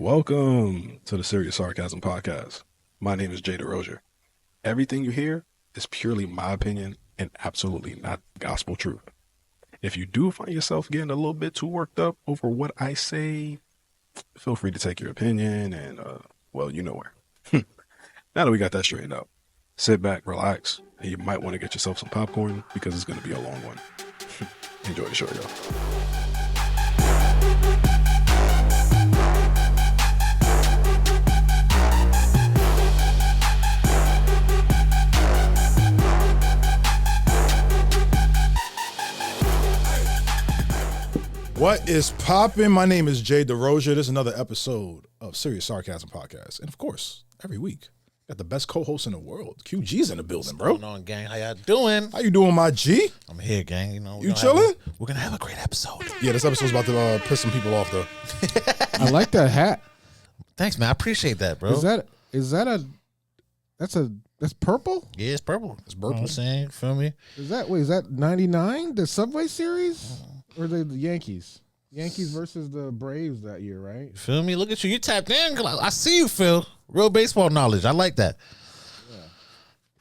Welcome to the Serious Sarcasm podcast. My name is Derosier. Everything you hear is purely my opinion and absolutely not gospel truth. If you do find yourself getting a little bit too worked up over what I say, feel free to take your opinion and, you know where. Now that we got that straightened out, sit back, relax, and you might want to get yourself some popcorn because it's going to be a long one. Enjoy the show, y'all. What is poppin'? My name is Jay Derosier. This is another episode of Serious Sarcasm podcast. And of course, every week, got the best co-host in the world. QG's in the building, bro. What's going on, gang? How y'all doing? How you doing, my G? I'm here, gang. You chilling? We're going to have a great episode. Yeah, this episode's about to piss some people off, though. I like that hat. Thanks, man. I appreciate that, bro. That's purple? Yeah, it's purple. It's You know what purple. I'm saying? Feel me? Is that 99? The Subway Series? Or the Yankees? Yankees versus the Braves that year, right? You feel me? Look at you. You tapped in. I see you, Phil. Real baseball knowledge. I like that.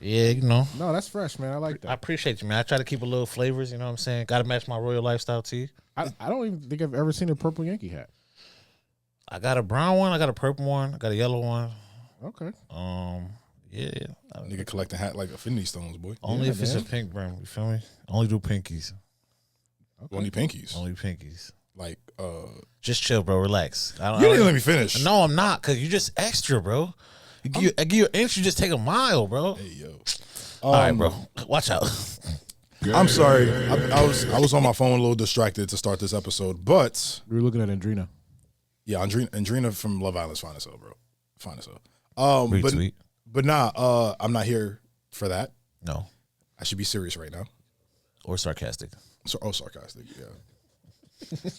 Yeah, you know. No, that's fresh, man. I like I that. appreciate you, man. I try to keep a little flavors, you know what I'm saying? Got to match my royal lifestyle to you. I don't even think I've ever seen a purple Yankee hat. I got a brown one. I got a purple one. I got a yellow one. Okay. Yeah. Nigga collecting hat like Affinity Stones, boy. Only Yeah, if it's man. a pink brim. You feel me? Only do pinkies. Okay. Only pinkies. Only pinkies. Like, Just chill, bro. Relax. you didn't let me finish. No, I'm not, because you just extra, bro. I give you an inch, you just take a mile, bro. Hey, yo. All right, bro. Watch out. I'm sorry. I was on my phone a little distracted to start this episode, but We were looking at Andrina. yeah, Andrina from Love Island's fine as hell, bro. Fine as hell. Retweet. But nah, I'm not here for that. No. I should be serious right now. Or sarcastic. Sarcastic, yeah.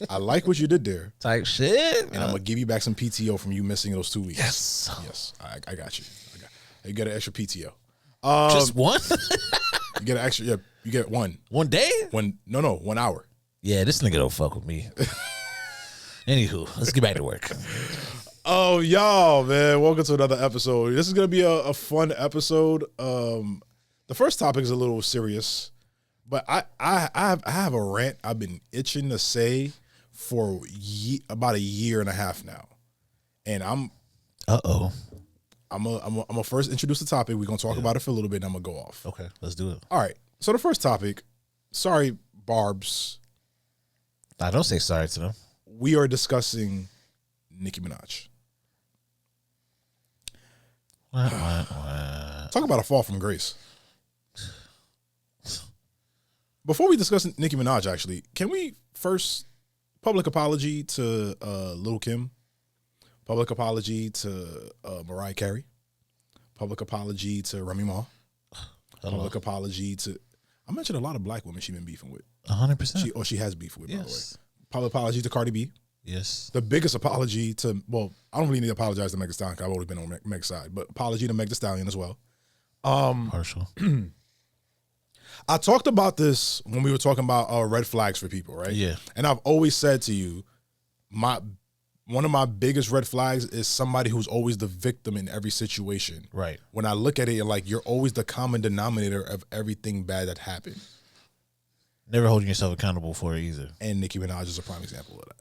I like what you did there, Type shit. and I'm gonna give you back some PTO from you missing those 2 weeks. Yes. I got you. You get an extra PTO. Just one? You get an extra. Yeah, you get one. One day? 1 hour. Yeah, this nigga don't fuck with me. Anywho, let's get back to work. Oh, y'all, man! Welcome to another episode. This is gonna be a fun episode. The first topic is a little serious, but I have a rant I've been itching to say for about a year and a half now, and I'm gonna first introduce the topic. We're gonna talk about it for a little bit, and I'm gonna go off. Okay, let's do it. All right. So the first topic, sorry, Barbs, I don't say sorry to them. we are discussing Nicki Minaj. Talk about a fall from grace. Before we discuss Nicki Minaj, actually, can we first public apology to Lil' Kim, public apology to Mariah Carey, public apology to Remy Ma, public apology to. I mentioned a lot of black women she's been beefing with. 100%. She has beef with, by the way. Yes. Public apology to Cardi B. Yes. The biggest apology to, I don't really need to apologize to Meg Thee Stallion because I've always been on Meg's side, but apology to Meg Thee Stallion as well. Partial. I talked about this when we were talking about red flags for people, right? Yeah. And I've always said to you, one of my biggest red flags is somebody who's always the victim in every situation. Right. When I look at it, like you're always the common denominator of everything bad that happened. Never holding yourself accountable for it either. And Nicki Minaj is a prime example of that.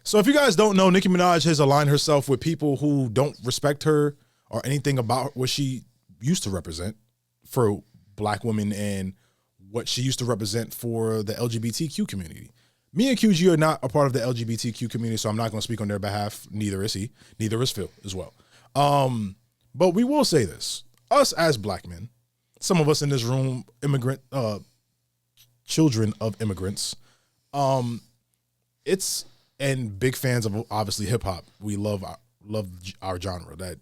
So if you guys don't know, Nicki Minaj has aligned herself with people who don't respect her or anything about what she used to represent for black women and what she used to represent for the LGBTQ community. Me and QG are not a part of the LGBTQ community, so I'm not going to speak on their behalf. Neither is he. Neither is Phil as well. But we will say this. Us as black men, some of us in this room, children of immigrants, and big fans of obviously hip hop. We love our genre that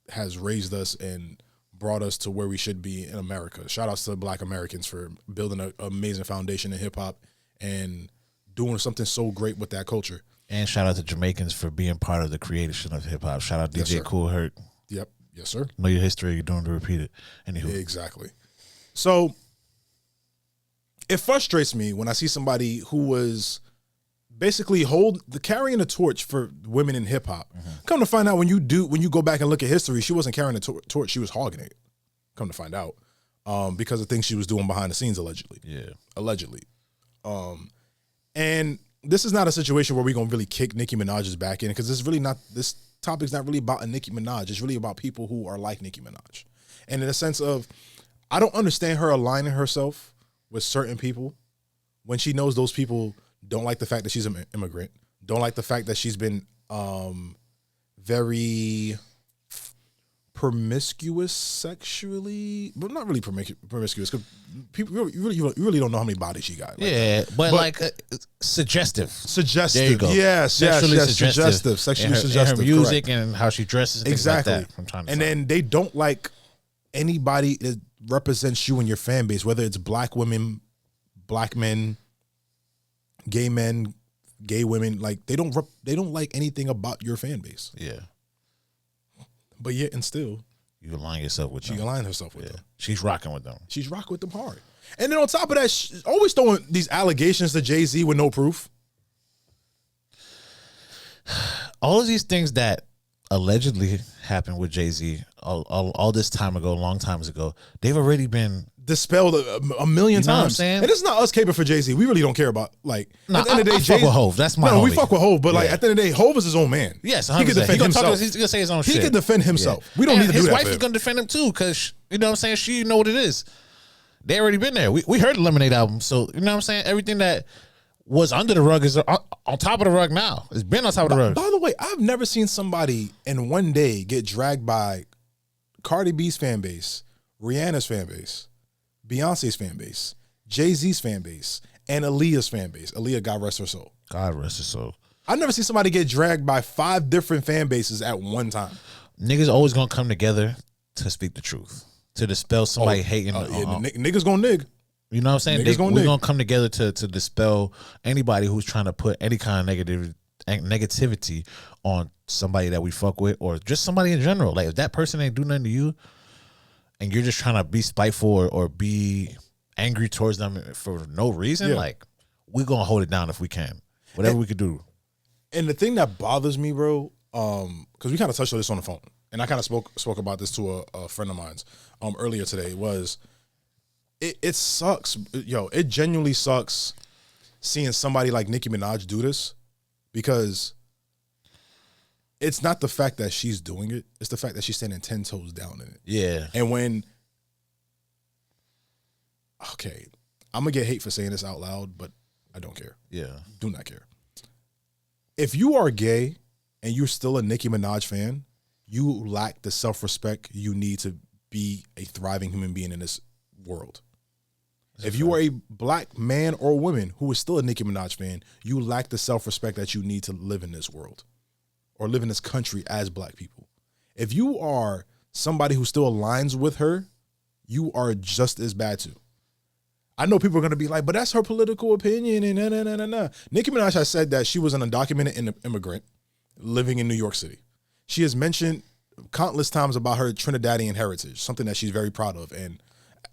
has raised us and brought us to where we should be in America. Shout outs to black Americans for building an amazing foundation in hip hop and doing something so great with that culture. And shout out to Jamaicans for being part of the creation of hip hop. Shout out Yes, DJ sir. Cool Herc. Yep. Yes, sir. Know your history. You're doing to repeat it. Anywho. Exactly. So it frustrates me when I see somebody who was basically carrying the torch for women in hip hop. Come to find out, when you go back and look at history, she wasn't carrying the torch; she was hogging it. Come to find out, because of things she was doing behind the scenes, allegedly. Yeah, allegedly. And this is not a situation where we're gonna really kick Nicki Minaj's back in, because this topic's not really about a Nicki Minaj. It's really about people who are like Nicki Minaj, and in a sense of, I don't understand her aligning herself with certain people when she knows those people don't like the fact that she's an immigrant, don't like the fact that she's been very promiscuous sexually, but not really promiscuous, because people you really don't know how many bodies she got. But like suggestive. There you go. Yes, sexually suggestive. Sexually suggestive. And her music, correct. and how she dresses, and exactly. things like that. And then they don't like anybody that represents you and your fan base, whether it's black women, black men, gay women. Like they don't like anything about your fan base. Yeah. But yet and still, you align yourself with them. She aligned herself with them. She's rocking with them. She's rocking with them hard. And then on top of that, she's always throwing these allegations to Jay-Z with no proof. All of these things that allegedly happened with Jay-Z all this time ago, long times ago, they've already been dispelled a million times. Know what I'm saying? And it's not us caping for Jay-Z. We really don't care about, like, nah, at the end of the day, I fuck with Hov. That's my we homie. fuck with Hov, but like at the end of the day, Hov is his own man. Yes, 100%. He can defend himself. He's gonna say his own shit. He can defend himself. We don't And need to do his that. wife is gonna defend him too, because you know what I'm saying. She know what it is. They already been there. We heard the Lemonade album, so you know what I'm saying. Everything that was under the rug is on top of the rug now. It's been on top of the rug. By the way, I've never seen somebody in one day get dragged by Cardi B's fan base, Rihanna's fan base, Beyonce's fan base, Jay-Z's fan base, and Aaliyah's fan base. Aaliyah, God rest her soul. God rest her soul. I've never seen somebody get dragged by 5 different fan bases at one time. Niggas always gonna come together to speak the truth, to dispel somebody hating. Niggas gonna nig. You know what I'm saying? We're gonna come together to dispel anybody who's trying to put any kind of negativity on somebody that we fuck with, or just somebody in general. Like if that person ain't do nothing to you, and you're just trying to be spiteful or be angry towards them for no reason, like we're gonna hold it down if we can. Whatever we could do. And the thing that bothers me, bro, because we kind of touched on this on the phone, and I kind of spoke about this to a friend of mine's earlier today, was it sucks. Yo, it genuinely sucks seeing somebody like Nicki Minaj do this, because it's not the fact that she's doing it, it's the fact that she's standing 10 toes down in it. Yeah. And when, okay, I'm gonna get hate for saying this out loud, but I don't care. Yeah. Do not care. If you are gay and you're still a Nicki Minaj fan, you lack the self-respect you need to be a thriving human being in this world. If you are a black man or woman who is still a Nicki Minaj fan, you lack the self-respect that you need to live in this world or live in this country as black people. If you are somebody who still aligns with her, you are just as bad too. I know people are going to be like, but that's her political opinion and nah. Nicki Minaj has said that she was an undocumented immigrant living in New York City. She has mentioned countless times about her Trinidadian heritage, something that she's very proud of. And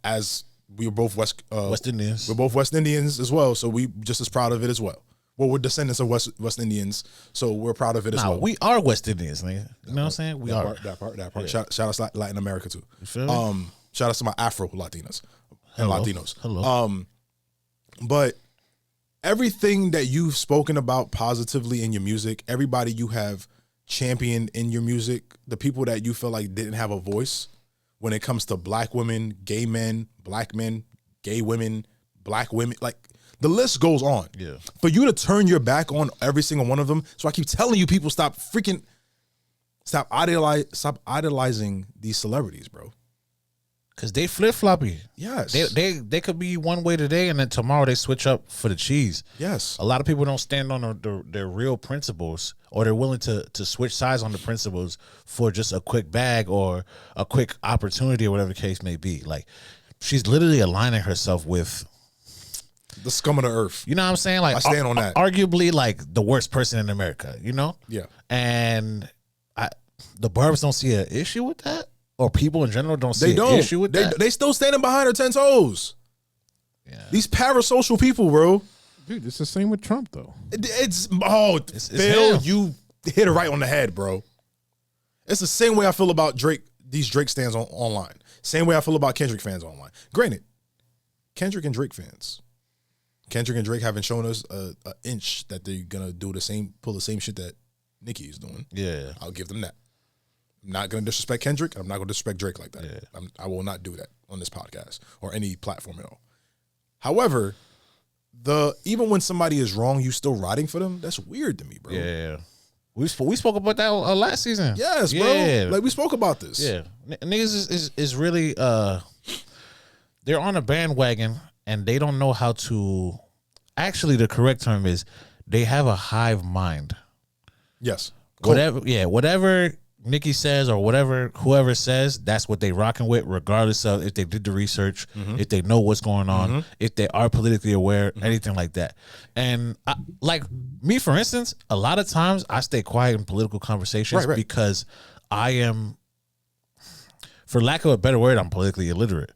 as we are both West Indians. We're both West Indians as well, so we just as proud of it as well. Well, we're descendants of West Indians, so we're proud of it as well. We are West Indians, nigga. You know what I'm saying? We are. That part. Yeah. Shout out to Latin America too. You feel me? Shout out to my Afro Latinas and Latinos. Hello. But everything that you've spoken about positively in your music, everybody you have championed in your music, the people that you feel like didn't have a voice when it comes to black women, gay men, black men, gay women, black women, like the list goes on. Yeah. For you to turn your back on every single one of them, so I keep telling you, people, stop idolizing these celebrities, bro. Cause they flip floppy. Yes. They could be one way today, and then tomorrow they switch up for the cheese. Yes. A lot of people don't stand on their real principles, or they're willing to switch sides on the principles for just a quick bag or a quick opportunity or whatever the case may be. Like she's literally aligning herself with the scum of the earth. You know what I'm saying? Like I stand on that. Arguably, like the worst person in America. You know? Yeah. And the Barbs don't see an issue with that. Or people in general don't see an issue with that. They still standing behind her 10 toes. Yeah. These parasocial people, bro. Dude, it's the same with Trump though. It's it's Phil, him. you hit it right on the head, bro. It's the same way I feel about Drake. These Drake stands online. Same way I feel about Kendrick fans online. Granted, Kendrick and Drake fans. Kendrick and Drake haven't shown us a inch that they're gonna pull the same shit that Nicki is doing. Yeah. I'll give them that. I'm not gonna disrespect Kendrick. I'm not gonna disrespect Drake like that. Yeah. I will not do that on this podcast or any platform at all. However, even when somebody is wrong, you still riding for them. That's weird to me, bro. Yeah. We spoke about that last season. Yes, bro. Yeah. Like we spoke about this. Yeah. Niggas is really they're on a bandwagon and they don't know how to actually the correct term is they have a hive mind. Yes. Whatever Nicki says or whatever whoever says, that's what they rocking with, regardless of if they did the research, if they know what's going on, if they are politically aware, anything like that. And like me, for instance, a lot of times I stay quiet in political conversations because I am, for lack of a better word, I'm politically illiterate.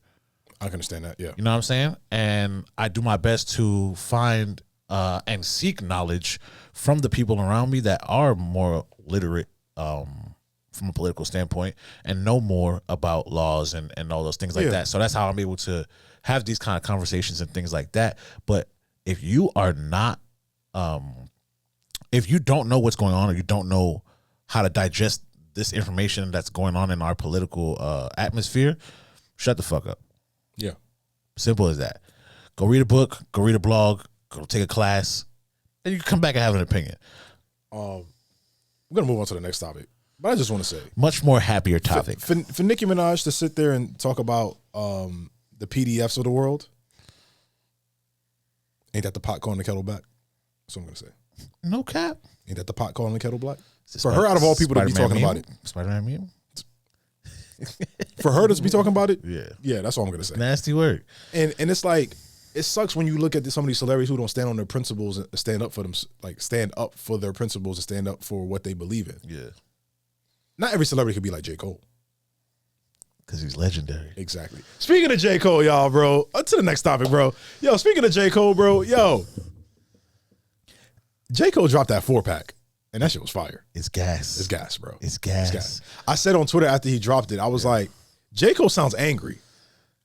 I can understand that. Yeah. You know what I'm saying? And I do my best to find and seek knowledge from the people around me that are more literate from a political standpoint and know more about laws and all those things like that. So that's how I'm able to have these kind of conversations and things like that. But if you are not, if you don't know what's going on or you don't know how to digest this information that's going on in our political atmosphere, shut the fuck up. Yeah. Simple as that. Go read a book, go read a blog, go take a class, then you can come back and have an opinion. We're gonna move on to the next topic. But I just want to say, Much more happier topic. For Nicki Minaj to sit there and talk about the PDFs of the world, ain't that the pot calling the kettle black? That's what I'm gonna say. No cap. Ain't that the pot calling the kettle black? For her, out of all people, to be talking about it. Spider-Man meme? For her to be talking about it, Yeah. that's all I'm gonna say. Nasty word. And it's like, it sucks when you look at some of these celebrities who don't stand on their principles and stand up for them, like stand up for their principles and stand up for what they believe in. Yeah. Not every celebrity could be like J. Cole. Because he's legendary. Exactly. Speaking of J. Cole, y'all, bro, to the next topic, bro. Yo, speaking of J. Cole, bro, J. Cole dropped that 4-pack, and that shit was fire. It's gas. It's gas, bro. It's gas. It's gas. I said on Twitter after he dropped it, I was like, J. Cole sounds angry.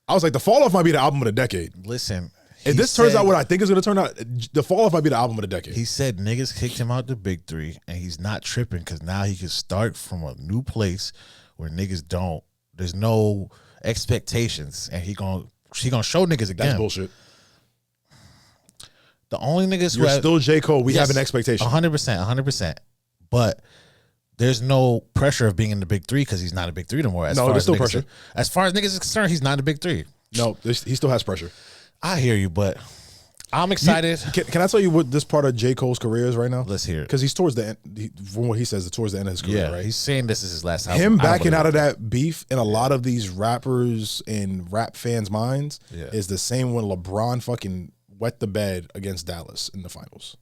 I was like, the Fall Off might be the album of the decade. Listen. If this turns out what I think is going to turn out, the Fall Off might be the album of the decade. He said niggas kicked him out the big three, and he's not tripping because now he can start from a new place where niggas don't. There's no expectations, and he gonna show niggas again. That's bullshit. The only niggas You're who still J. Cole. We have an expectation. 100%. But there's no pressure of being in the big three because he's not a big three no more. There's still pressure. As far as niggas is concerned, he's not a big three. No, he still has pressure. I hear you, but I'm excited. Can I tell you what this part of J. Cole's career is right now? Let's hear it. Because he's towards the end, from what he says, towards the end of his career, right? He's saying this is his last album. Him backing out of that beef in a lot of these rappers and rap fans' minds is the same when LeBron fucking wet the bed against Dallas in the finals.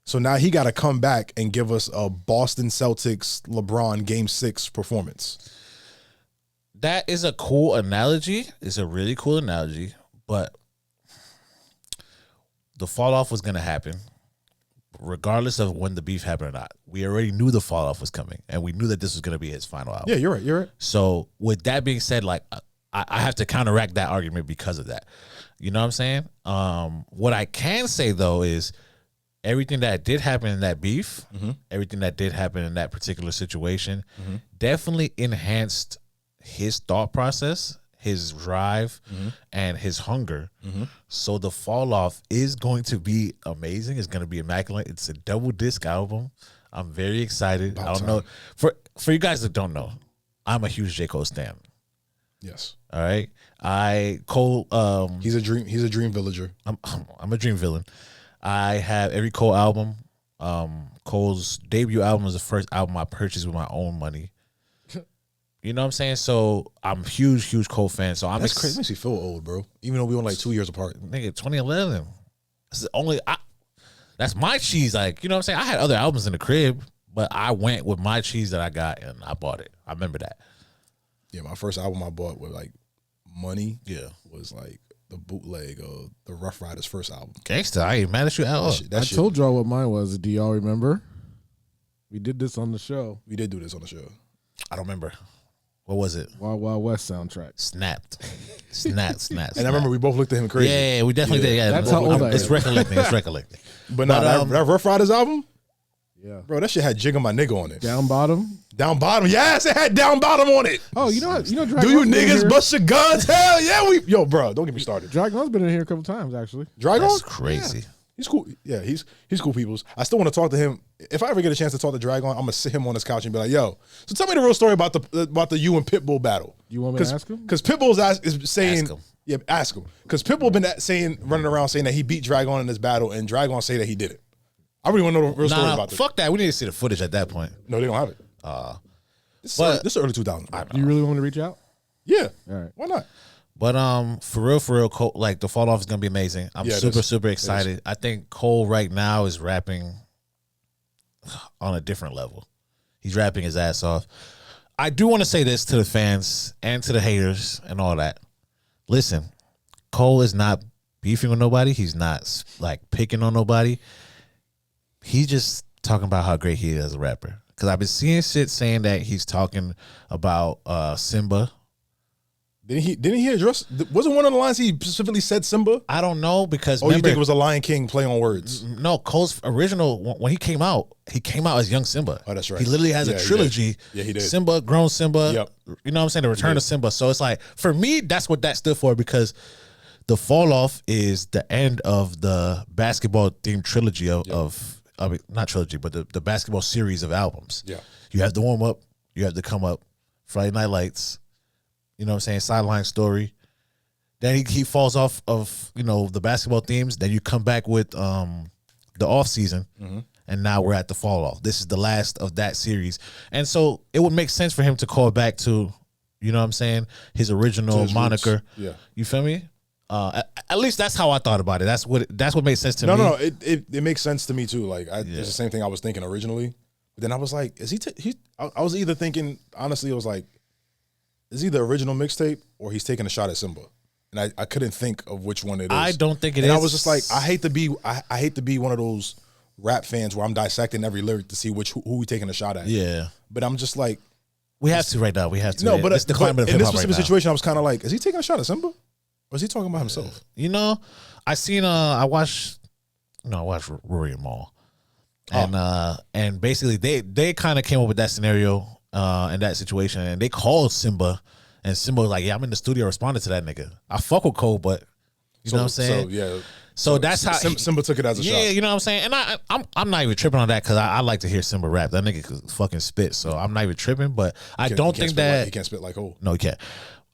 So now he got to come back and give us a Boston Celtics LeBron Game 6 performance. That is a cool analogy. It's a really cool analogy, but the fall off was going to happen regardless of when the beef happened or not. We already knew the fall off was coming, and we knew that this was going to be his final album. Yeah, you're right. So with that being said, like I have to counteract that argument because of that. You know what I'm saying? What I can say though is everything that did happen in that beef, everything that did happen in that particular situation, definitely enhanced his thought process, his drive, and his hunger. So the fall off is going to be amazing. It's going to be immaculate. It's a double disc album. I'm very excited. I don't know for you guys that don't know, I'm a huge J. Cole stan. Yes. All right. Cole. He's a dream villager. I'm a dream villain. I have every Cole album. Cole's debut album was the first album I purchased with my own money. You know what I'm saying? So I'm huge Cole fan. So I'm That's crazy. It makes you feel old, bro. Even though we only like 2 years apart. Nigga, 2011. That's the only. That's my cheese. Like, you know what I'm saying? I had other albums in the crib, but I went with my cheese that I got and I bought it. I remember that. Yeah, my first album I bought with like money. Yeah, was like bootleg of the Rough Riders first album. Gangsta, I ain't mad at you at all. That I shit, told y'all what mine was. Do y'all remember? We did this on the show. we did do this on the show. I don't remember. What was it? Wild Wild West soundtrack. Snapped. And I remember we both looked at him crazy. Yeah, we definitely did. Yeah, That's how old I It's am. recollecting. It's recollecting. But nah, that Rough Riders album, Yeah. bro, that shit had Jigga My Nigga on it. Down Bottom. Down Bottom, yes, it had Down Bottom on it. Oh, you know what? Do you Dragon's been in niggas here. bust your guns? Hell yeah, yo, bro, don't get me started. Dragon's been in here a couple times actually. Dragon, That's crazy. he's cool. Yeah, he's cool peoples. I still want to talk to him. If I ever get a chance to talk to Dragon, I'm gonna sit him on his couch and be like, "Yo, so tell me the real story about the you and Pitbull battle." You want me to ask him? Because Pitbull's is saying, Ask him. yeah, ask him. Because Pitbull been running around saying that he beat Dragon in this battle, and Dragon say that he did it. I really want to know the real story Nah, about this. fuck that. We need to see the footage at that point. No, they don't have it. But This is early 2000s. Do you really want me to reach out? Yeah, All right. why not? But for real, Cole, like the fall off is gonna be amazing. I'm Yeah, it is. super excited. I think Cole right now is rapping on a different level. He's rapping his ass off. I do want to say this to the fans and to the haters and all that. Listen, Cole is not beefing with nobody. He's not like picking on nobody. He's just talking about how great he is as a rapper. Because I've been seeing shit saying that he's talking about Simba. Didn't he address? Wasn't one of the lines he specifically said Simba? I don't know because Or you think it was a Lion King play on words? no, Cole's original when he came out as young Simba. Oh, that's right. He literally has Yeah, a he trilogy. did. Yeah, he did. Simba, grown Simba. Yep. You know what I'm saying? The Return of Simba. So it's like for me, that's what that stood for because the fall off is the end of the basketball themed trilogy of I mean, not trilogy, but the basketball series of albums. Yeah. You have the warm up, you have the come up, Friday Night Lights, you know what I'm saying, sideline story. Then he falls off of, you know, the basketball themes. Then you come back with the off season, and now we're at the fall off. This is the last of that series. And so it would make sense for him to call back to, you know what I'm saying, his original his moniker. roots. Yeah. You feel me? At least that's how I thought about it. That's what made sense to me. No. It makes sense to me too. Like it's the same thing I was thinking originally. But then I was like, is he? I was either thinking honestly, it was like, is he the original mixtape or he's taking a shot at Simba? And I couldn't think of which one it is. I don't think it and is. I was just like, I hate to be one of those rap fans where I'm dissecting every lyric to see who we taking a shot at. Yeah. But I'm just like, We have to right now. We have to. no, but it's the climate of in hip this hop right specific now. situation, I was kind of like, is he taking a shot at Simba? Or is he talking about himself? You know, I watched Rory and Maul. And basically they kind of came up with that scenario in that situation and they called Simba and Simba was like, yeah, I'm in the studio responding to that nigga. I fuck with Cole, but you know what I'm saying? So yeah. So that's how Simba took it as a shot. Yeah, you know what I'm saying? And I'm not even tripping on that because I like to hear Simba rap. That nigga could fucking spit, so I'm not even tripping, but I don't think that he can't spit like Cole. No, he can't.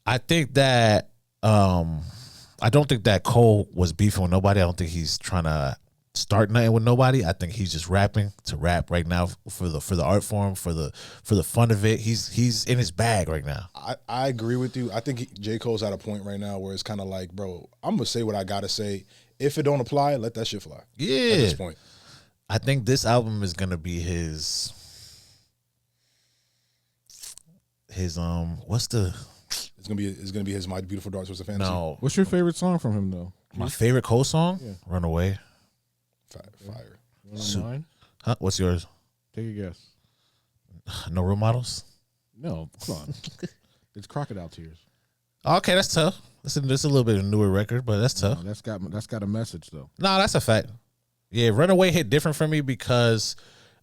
I think that I don't think that Cole was beefing with nobody. I don't think he's trying to start nothing with nobody. I think he's just rapping to rap right now for the art form, for the fun of it. He's in his bag right now. I agree with you. I think J. Cole's at a point right now where it's kind of like, bro, I'm gonna say what I gotta say. If it don't apply, let that shit fly. Yeah. At this point, I think this album is gonna be his what's the it's gonna be his My Beautiful Dark Twisted Fantasy. no What's your favorite song from him though? my favorite Cole song? Yeah. Runaway. Fire. You wanna know mine? Huh? What's yours? Take a guess. No Role Models? No, come on. It's Crocodile Tears. Okay, that's tough. This is a little bit of a newer record, but that's tough. No, that's got a message though. No, that's a fact. Yeah, Runaway hit different for me because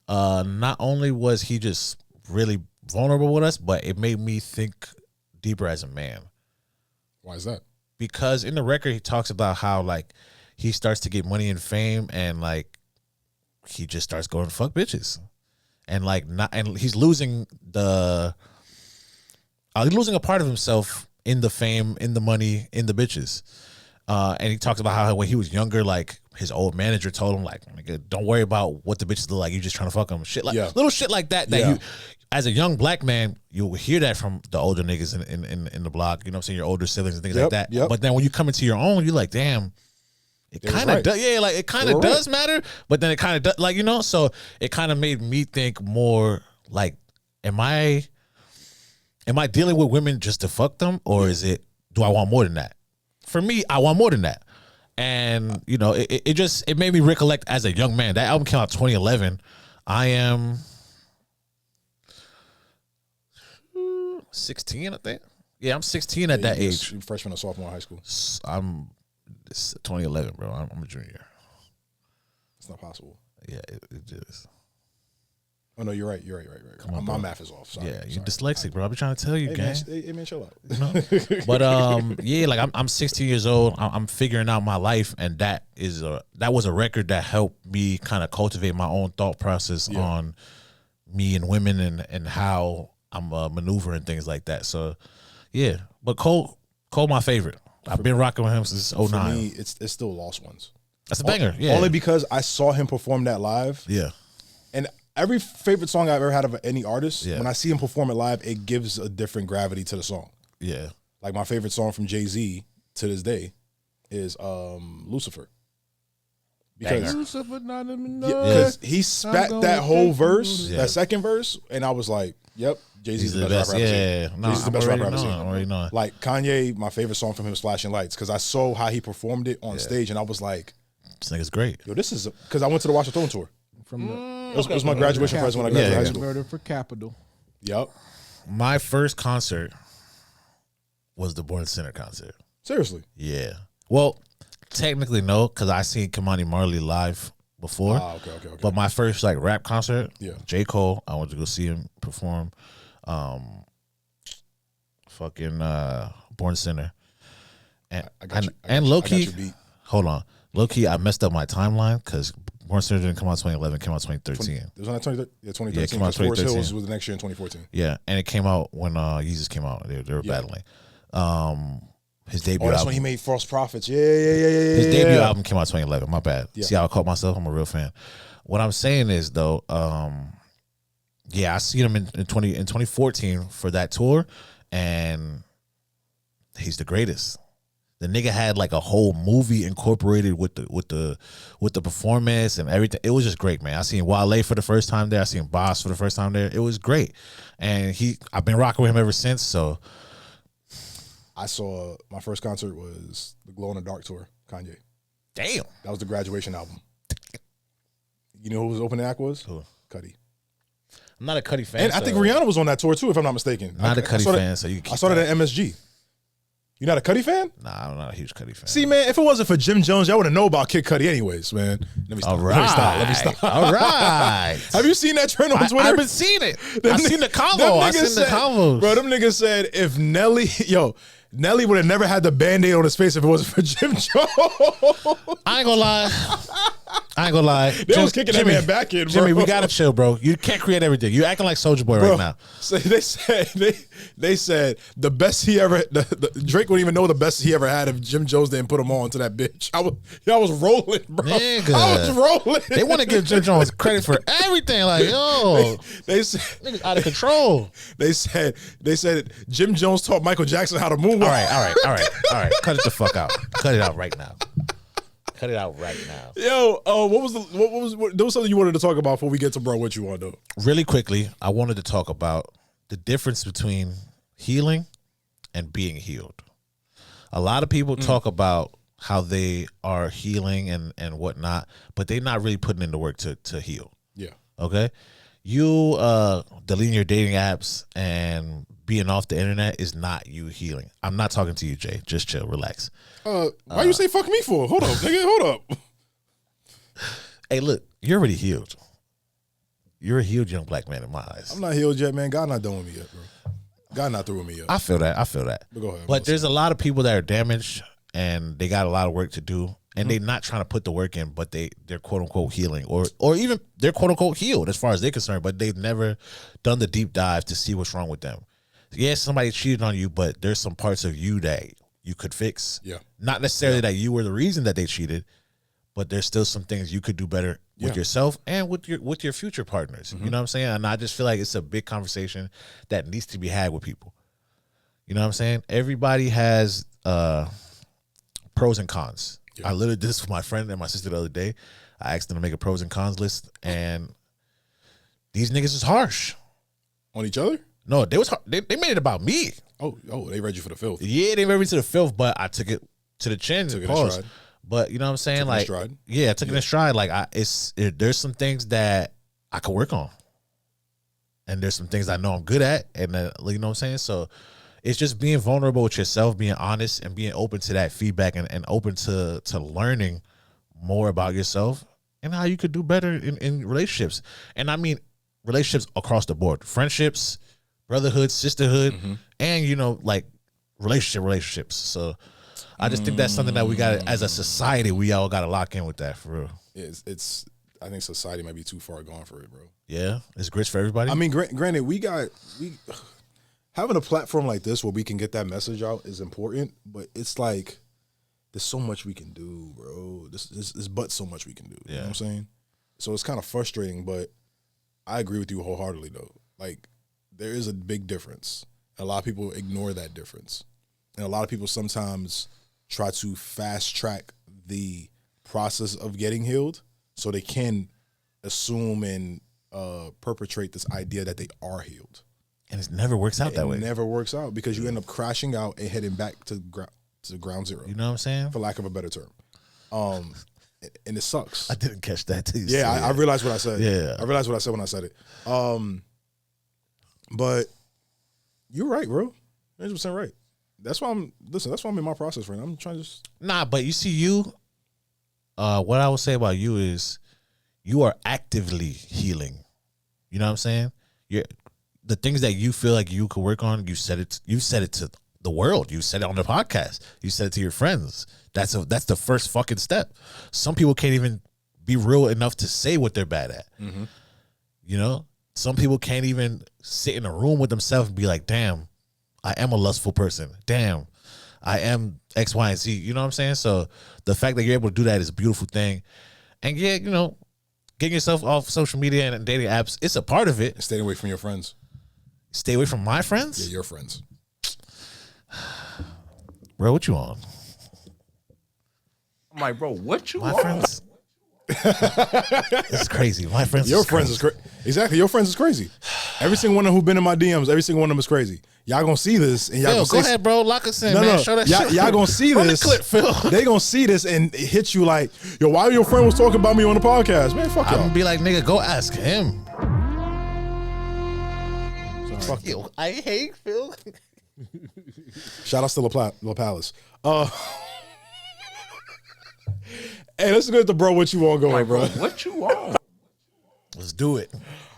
not only was he just really vulnerable with us, but it made me think deeper as a man. Why is that? Because in the record he talks about how like he starts to get money and fame and like he just starts going to fuck bitches. And like he's losing a part of himself in the fame, in the money, in the bitches. And he talks about how when he was younger, like his old manager told him, like, nigga, don't worry about what the bitches look like. You just trying to fuck them. Shit like little shit like that. That Yeah. you, as a young black man, you hear that from the older niggas in the block. You know what I'm saying? Your older siblings and things like that. Yep. But then when you come into your own, you're like, damn. It was kind of right. does, yeah. Like it kind of They were does matter, but then it kind of does, like, you know. So it kind of made me think more like, am I dealing with women just to fuck them, or is it? Do I want more than that? for me, I want more than that. And you know, it made me recollect as a young man. That album came out 2011. I am 16, I think. Yeah, I'm 16 at that age. Freshman or sophomore in high school. It's 2011, bro. I'm a junior. It's not possible. Yeah, it is. Oh no, you're right. Come on, my math is off. Sorry, yeah, you're dyslexic, bro. I be trying to tell you, gang. Man, chill out. You know? But yeah, like I'm 16 years old. I'm figuring out my life, and that was a record that helped me kind of cultivate my own thought process on me and women and how I'm maneuvering things like that. So yeah, but Cole my favorite. I've been rocking with him since 09. For me, it's still Lost Ones. That's a banger. Yeah, only because I saw him perform that live. Yeah, and every favorite song I've ever had of any artist, when I see him perform it live, it gives a different gravity to the song. Yeah, like my favorite song from Jay-Z to this day is Lucifer. Because he spat that whole verse, that second verse, and I was like, "Yep, Jay-Z's the best rapper I've seen." Jay-Z's the best rapper I've seen. Like Kanye, my favorite song from him is "Flashing Lights" because I saw how he performed it on stage, and I was like, "This nigga's great." Yo, this is because I went to the Watch the Throne tour. It was my graduation present when I graduated high school. Murder for Capital. Yep. My first concert was the Born Sinner concert. Seriously? Yeah. Well, technically no, because I seen Kamani Marley live before. Okay. But my first like rap concert, J. Cole, I went to go see him perform. Born Sinner. And low key, hold on. Low key, I messed up my timeline because Born Sinner didn't come out 2011, it came out 2013. It was on that 2013. Yeah, it came out 2013. Forest Hills was the next year in 2014. Yeah, and it came out when Yeezus came out. They were battling. His debut album. That's when he made False Prophets. Yeah. His debut album came out 2011. My bad. Yeah. See how I caught myself? I'm a real fan. What I'm saying is though, I seen him in 2014 for that tour, and he's the greatest. The nigga had like a whole movie incorporated with the performance and everything. It was just great, man. I seen Wale for the first time there. I seen Boss for the first time there. It was great, and I've been rocking with him ever since. So, I saw my first concert was the Glow in the Dark tour. Kanye. Damn, that was the graduation album. You know who his opening act was? Who? Cudi. I'm not a Cudi fan. And I think Rihanna was on that tour too, if I'm not mistaken. Not a Cudi fan, so you. I saw that at MSG. You're not a Cudi fan? Nah, I'm not a huge Cudi fan. See, man, if it wasn't for Jim Jones, y'all wouldn't know about Kid Cudi anyways, man. Let me stop. Let me stop. All right. Have you seen that trend on Twitter? I haven't seen it. I've seen the convo. I've seen the convos. Bro, them niggas said if Nelly would have never had the Band-Aid on his face if it wasn't for Jim Jones. I ain't gonna lie. They was kicking that man back in, bro. Jimmy, we gotta chill, bro. You can't create everything. You acting like Soulja Boy right now. So they said the best he ever Drake wouldn't even know the best he ever had if Jim Jones didn't put him on to that bitch. I was rolling, bro. Nigga. I was rolling. They want to give Jim Jones credit for everything. Like, yo, they said niggas out of control. They said Jim Jones taught Michael Jackson how to moonwalk. All right. Cut it the fuck out. Cut it out right now. Cut it out right now. Yo, there was something you wanted to talk about before we get to Bro What You Want though. Really quickly, I wanted to talk about the difference between healing and being healed. A lot of people talk about how they are healing and whatnot, but they're not really putting in the work to heal. Yeah. Okay? You deleting your dating apps and being off the internet is not you healing. I'm not talking to you, Jay. Just chill, relax. Why you say fuck me for? Hold up, nigga. Hold up. Hey, look, you're already healed. You're a healed young black man in my eyes. I'm not healed yet, man. God not done with me yet, bro. God not through with me yet. I feel that. But go ahead. But there's a lot of people that are damaged and they got a lot of work to do. And they're not trying to put the work in, but they're quote unquote healing, or even they're quote unquote healed as far as they're concerned, but they've never done the deep dive to see what's wrong with them. Yes, somebody cheated on you, but there's some parts of you that you could fix. Yeah. Not necessarily that you were the reason that they cheated, but there's still some things you could do better with yourself and with your future partners. You know what I'm saying? And I just feel like it's a big conversation that needs to be had with people. You know what I'm saying? Everybody has pros and cons. Yeah. I literally did this with my friend and my sister the other day. I asked them to make a pros and cons list, and these niggas is harsh on each other. No, they made it about me. Oh, they read you for the filth. Yeah, they read me to the filth, but I took it to the chin. Took it in Pause. stride. But you know what I'm saying? Took it in Like, stride. yeah, I took it in stride. Like, there's some things that I could work on, and there's some things I know I'm good at, and you know what I'm saying. So it's just being vulnerable with yourself, being honest, and being open to that feedback, and open to learning more about yourself and how you could do better in relationships. And I mean relationships across the board, friendships, brotherhood, sisterhood, and you know, like relationships. So I just think that's something that we got as a society. We all got to lock in with that for real. It's. I think society might be too far gone for it, bro. Yeah, it's grits for everybody. I mean, granted, we having a platform like this where we can get that message out is important, but it's like there's so much we can do, bro. There's but so much we can do. You know what I'm saying? So it's kind of frustrating, but I agree with you wholeheartedly, though. Like, there is a big difference. A lot of people ignore that difference, and a lot of people sometimes try to fast track the process of getting healed so they can assume and perpetrate this idea that they are healed. And it never works out that way. It never works out because you end up crashing out and heading back to ground zero. You know what I'm saying? For lack of a better term. And it sucks. I didn't catch that too. Yeah, I realized what I said. Yeah. I realized what I said when I said it. But you're right, bro. 100% right. That's why I'm in my process right now. I'm trying to just... Nah, but you see, what I would say about you is you are actively healing. You know what I'm saying? The things that you feel like you could work on, you said it to the world. You said it on the podcast. You said it to your friends. That's the first fucking step. Some people can't even be real enough to say what they're bad at. You know? Some people can't even sit in a room with themselves and be like, damn, I am a lustful person. Damn, I am X, Y, and Z. You know what I'm saying? So the fact that you're able to do that is a beautiful thing. And yeah, you know, getting yourself off social media and dating apps, it's a part of it. Stay away from your friends. Stay away from my friends? Yeah, your friends. Bro, what you on? I'm like, bro, what you My want? friends? It's crazy. My friends Your friends is crazy. Exactly, your friends is crazy. Every single one of them who been in my DMs, every single one of them is crazy. Y'all gonna see this and y'all Phil, gonna go ahead, bro. Lock us in, man. Show that shit. Y'all gonna see Run this. the clip, Phil. They gonna see this and hit you like, yo, why your friend was talking about me on the podcast? Man, fuck I'm y'all. gonna be like, nigga, go ask him. Fuck you. Yo, I hate Phil. Shout out to La Palace. Hey, let's get the bro what you want going, Like, bro. bro, what you want? Let's do it.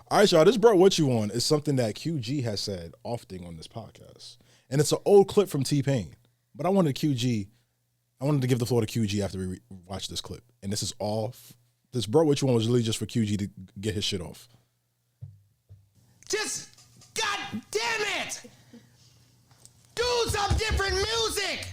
All right, y'all. This bro what you want is something that QG has said often on this podcast. And it's an old clip from T-Pain. But I wanted to give the floor to QG after we watch this clip. And this is all, this bro what you want was really just for QG to get his shit off. Just, God damn it! Do some different music!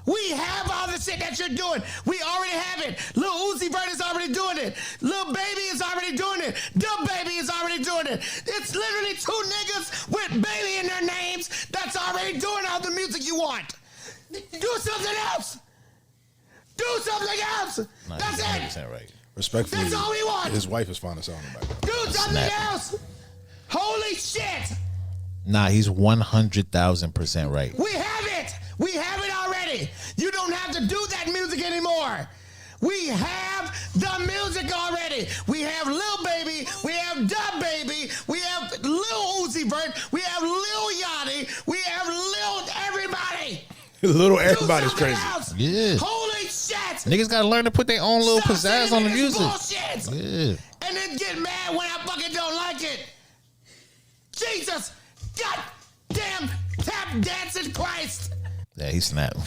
We have all the shit that you're doing. We already have it. Lil Uzi Vert is already doing it. Lil Baby is already doing it. Dub Baby is already doing it. It's literally two niggas with baby in their names that's already doing all the music you want. Do something else. Do something else. That's it. Right. Respectfully, That's all we want. his wife is finding sound in the background. Do something Snap. else. Holy shit. Nah, he's 100,000% right. We have it. We have it already. You don't have to do that music anymore. We have the music already. We have Lil Baby. We have Dub Baby. We have Lil Uzi Vert. We have Lil Yachty. We have Lil everybody. Little Do everybody's something crazy. else. Yeah. Holy shit. Niggas gotta learn to put their own little Stop pizzazz singing on the this music. bullshit. Yeah. And then get mad when I fucking don't like it. Jesus. God damn tap dancing Christ. Yeah, he snapped.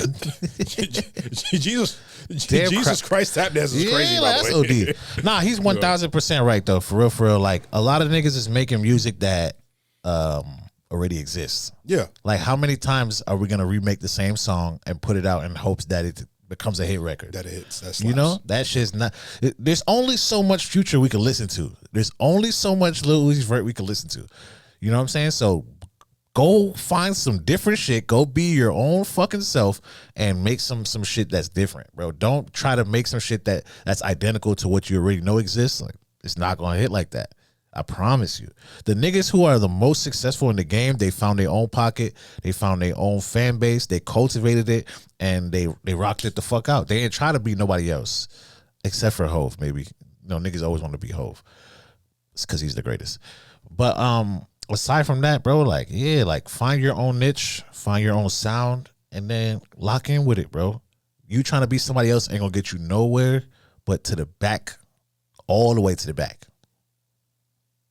Jesus Damn Christ tap dance is crazy, by that's the way. OD. Nah, he's 1,000% right though. For real. Like a lot of niggas is making music that already exists. Yeah. Like how many times are we gonna remake the same song and put it out in hopes that it becomes a hit record? That it hits. That You slaps. know, that shit's not. There's only so much Future we can listen to. There's only so much Lil Uzi Vert we can listen to. You know what I'm saying? So go find some different shit. Go be your own fucking self and make some shit that's different, bro. Don't try to make some shit that's identical to what you already know exists. Like it's not gonna hit like that. I promise you. The niggas who are the most successful in the game, they found their own pocket, they found their own fan base, they cultivated it, and they rocked it the fuck out. They didn't try to be nobody else, except for Hove, maybe. Niggas always want to be Hove. It's because he's the greatest. But aside from that, bro, like find your own niche, find your own sound, and then lock in with it, bro. You trying to be somebody else ain't gonna get you nowhere but to the back, all the way to the back.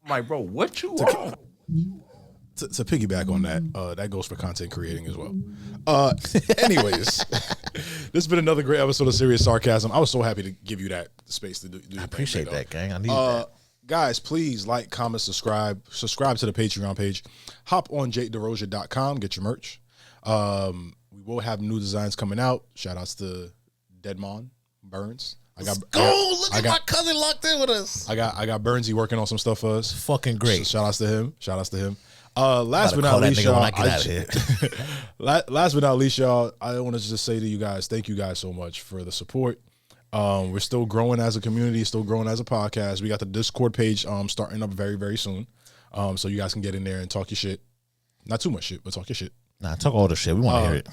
I'm like, bro, what you on? To piggyback on that, that goes for content creating as well. Anyways, this has been another great episode of Serious Sarcasm. I was so happy to give you that space to do your I appreciate thing, that, gang. I need that. Guys, please like, comment, subscribe to the Patreon page. Hop on Derosier.com, get your merch. We will have new designs coming out. Shout outs to Deadmon Burns. Look at my cousin locked in with us. I got Burnsy working on some stuff for us. Fucking great. Shout outs to him. Last but not least, y'all. Last but not least, y'all. I want to just say to you guys, thank you guys so much for the support. We're still growing as a community, still growing as a podcast. We got the Discord page starting up very, very soon. So you guys can get in there and talk your shit. Not too much shit, but talk your shit. Nah, talk all the shit. We want to hear it.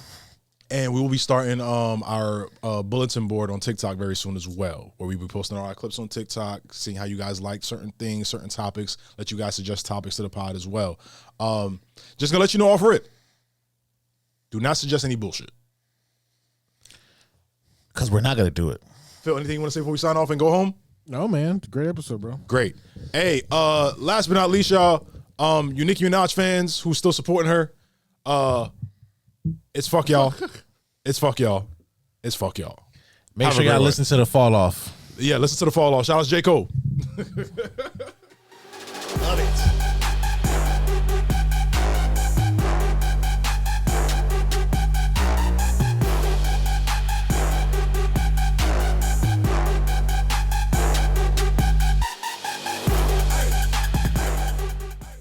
And we will be starting our bulletin board on TikTok very soon as well, where we'll be posting all our clips on TikTok, seeing how you guys like certain things, certain topics, let you guys suggest topics to the pod as well. Just gonna let you know off rip. Do not suggest any bullshit. Because we're not gonna do it. Phil, anything you want to say before we sign off and go home? No, man. Great episode, bro. Great. Hey, last but not least, y'all, you Nicki Minaj fans who's still supporting her, it's fuck y'all. It's fuck y'all. It's fuck y'all. Make sure y'all listen to the fall off. Yeah, listen to the fall off. Shout out to J. Cole.